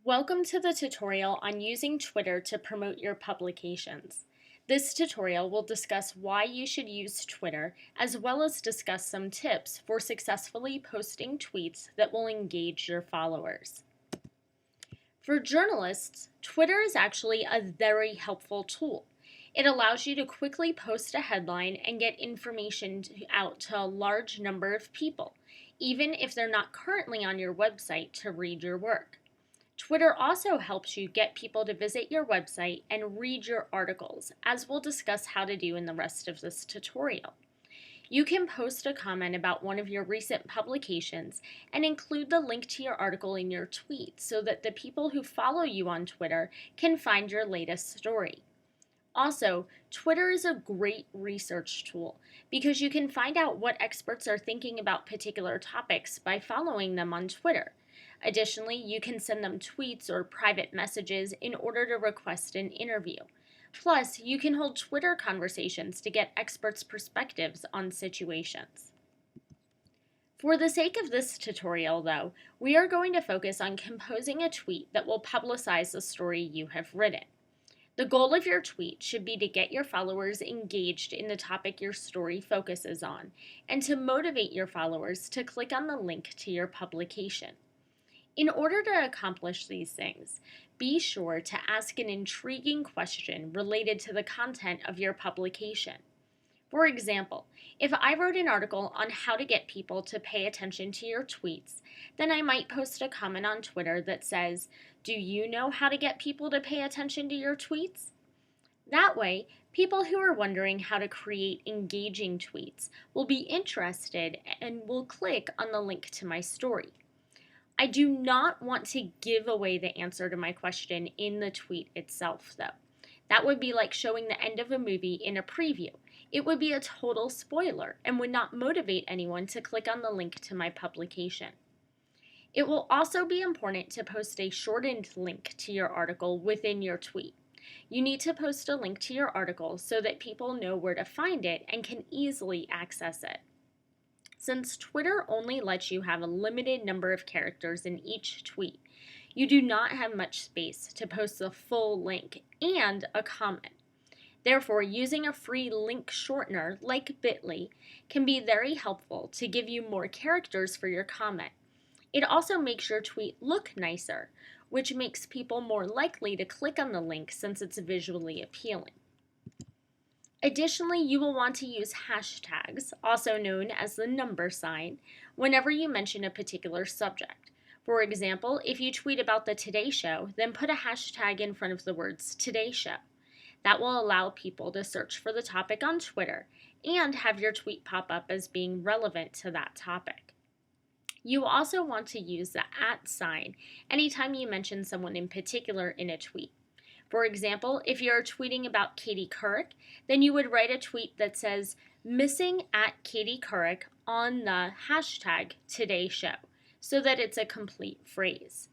Welcome to the tutorial on using Twitter to promote your publications. This tutorial will discuss why you should use Twitter, as well as discuss some tips for successfully posting tweets that will engage your followers. For journalists, Twitter is actually a very helpful tool. It allows you to quickly post a headline and get information out to a large number of people, even if they're not currently on your website to read your work. Twitter also helps you get people to visit your website and read your articles, as we'll discuss how to do in the rest of this tutorial. You can post a comment about one of your recent publications and include the link to your article in your tweet so that the people who follow you on Twitter can find your latest story. Also, Twitter is a great research tool because you can find out what experts are thinking about particular topics by following them on Twitter. Additionally, you can send them tweets or private messages in order to request an interview. Plus, you can hold Twitter conversations to get experts' perspectives on situations. For the sake of this tutorial, though, we are going to focus on composing a tweet that will publicize the story you have written. The goal of your tweet should be to get your followers engaged in the topic your story focuses on, and to motivate your followers to click on the link to your publication. In order to accomplish these things, be sure to ask an intriguing question related to the content of your publication. For example, if I wrote an article on how to get people to pay attention to your tweets, then I might post a comment on Twitter that says, "Do you know how to get people to pay attention to your tweets?" That way, people who are wondering how to create engaging tweets will be interested and will click on the link to my story. I do not want to give away the answer to my question in the tweet itself, though. That would be like showing the end of a movie in a preview. It would be a total spoiler and would not motivate anyone to click on the link to my publication. It will also be important to post a shortened link to your article within your tweet. You need to post a link to your article so that people know where to find it and can easily access it. Since Twitter only lets you have a limited number of characters in each tweet, you do not have much space to post the full link and a comment. Therefore, using a free link shortener like Bitly can be very helpful to give you more characters for your comment. It also makes your tweet look nicer, which makes people more likely to click on the link since it's visually appealing. Additionally, you will want to use hashtags, also known as the number sign, whenever you mention a particular subject. For example, if you tweet about the Today Show, then put a hashtag in front of the words Today Show. That will allow people to search for the topic on Twitter and have your tweet pop up as being relevant to that topic. You also want to use the @ anytime you mention someone in particular in a tweet. For example, if you're tweeting about Katie Couric, then you would write a tweet that says, "Missing at Katie Couric" on the hashtag Today Show, so that it's a complete phrase.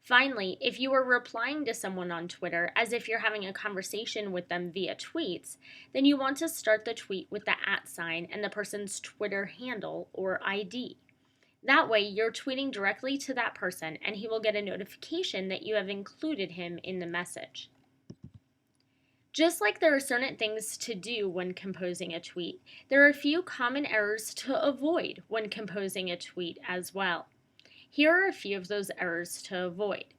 Finally, if you are replying to someone on Twitter as if you're having a conversation with them via tweets, then you want to start the tweet with the @ and the person's Twitter handle or ID. That way, you're tweeting directly to that person and he will get a notification that you have included him in the message. Just like there are certain things to do when composing a tweet, there are a few common errors to avoid when composing a tweet as well. Here are a few of those errors to avoid.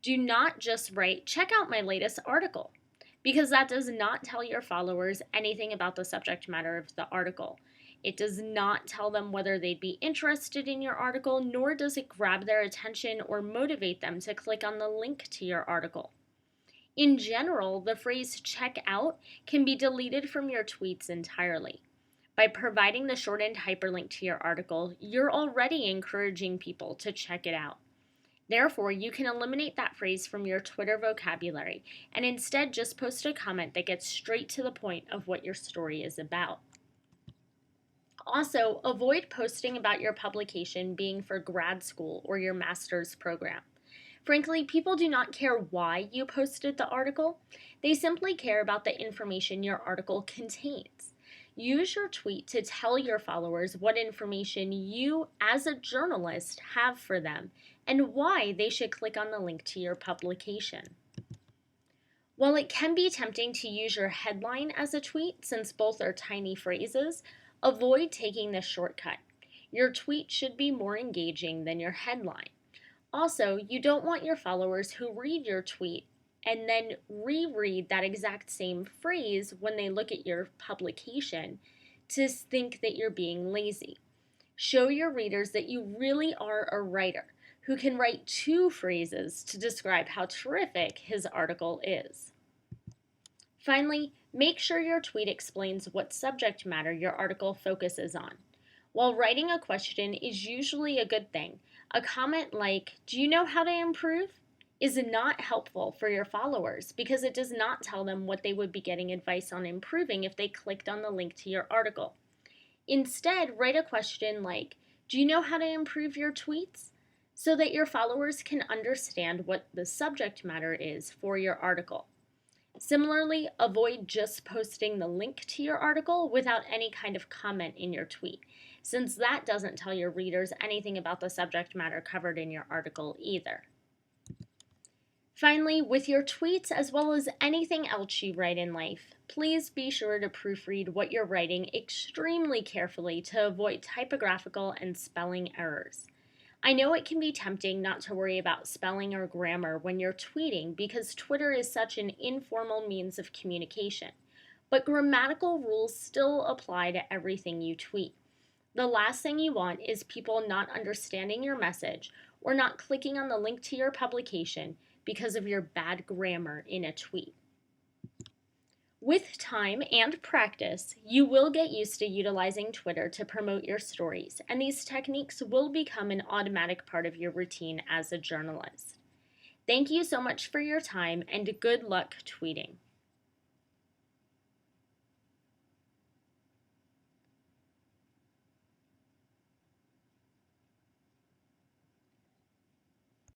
Do not just write, "Check out my latest article," because that does not tell your followers anything about the subject matter of the article. It does not tell them whether they'd be interested in your article, nor does it grab their attention or motivate them to click on the link to your article. In general, the phrase "check out" can be deleted from your tweets entirely. By providing the shortened hyperlink to your article, you're already encouraging people to check it out. Therefore, you can eliminate that phrase from your Twitter vocabulary and instead just post a comment that gets straight to the point of what your story is about. Also, avoid posting about your publication being for grad school or your master's program. Frankly, people do not care why you posted the article. They simply care about the information your article contains. Use your tweet to tell your followers what information you, as a journalist, have for them and why they should click on the link to your publication. While it can be tempting to use your headline as a tweet, since both are tiny phrases, avoid taking this shortcut. Your tweet should be more engaging than your headline. Also, you don't want your followers who read your tweet and then reread that exact same phrase when they look at your publication to think that you're being lazy. Show your readers that you really are a writer who can write 2 phrases to describe how terrific his article is. Finally, make sure your tweet explains what subject matter your article focuses on. While writing a question is usually a good thing, a comment like, "Do you know how to improve?" is not helpful for your followers because it does not tell them what they would be getting advice on improving if they clicked on the link to your article. Instead, write a question like, "Do you know how to improve your tweets?" so that your followers can understand what the subject matter is for your article. Similarly, avoid just posting the link to your article without any kind of comment in your tweet, since that doesn't tell your readers anything about the subject matter covered in your article either. Finally, with your tweets as well as anything else you write in life, please be sure to proofread what you're writing extremely carefully to avoid typographical and spelling errors. I know it can be tempting not to worry about spelling or grammar when you're tweeting because Twitter is such an informal means of communication, but grammatical rules still apply to everything you tweet. The last thing you want is people not understanding your message or not clicking on the link to your publication because of your bad grammar in a tweet. With time and practice, you will get used to utilizing Twitter to promote your stories, and these techniques will become an automatic part of your routine as a journalist. Thank you so much for your time, and good luck tweeting.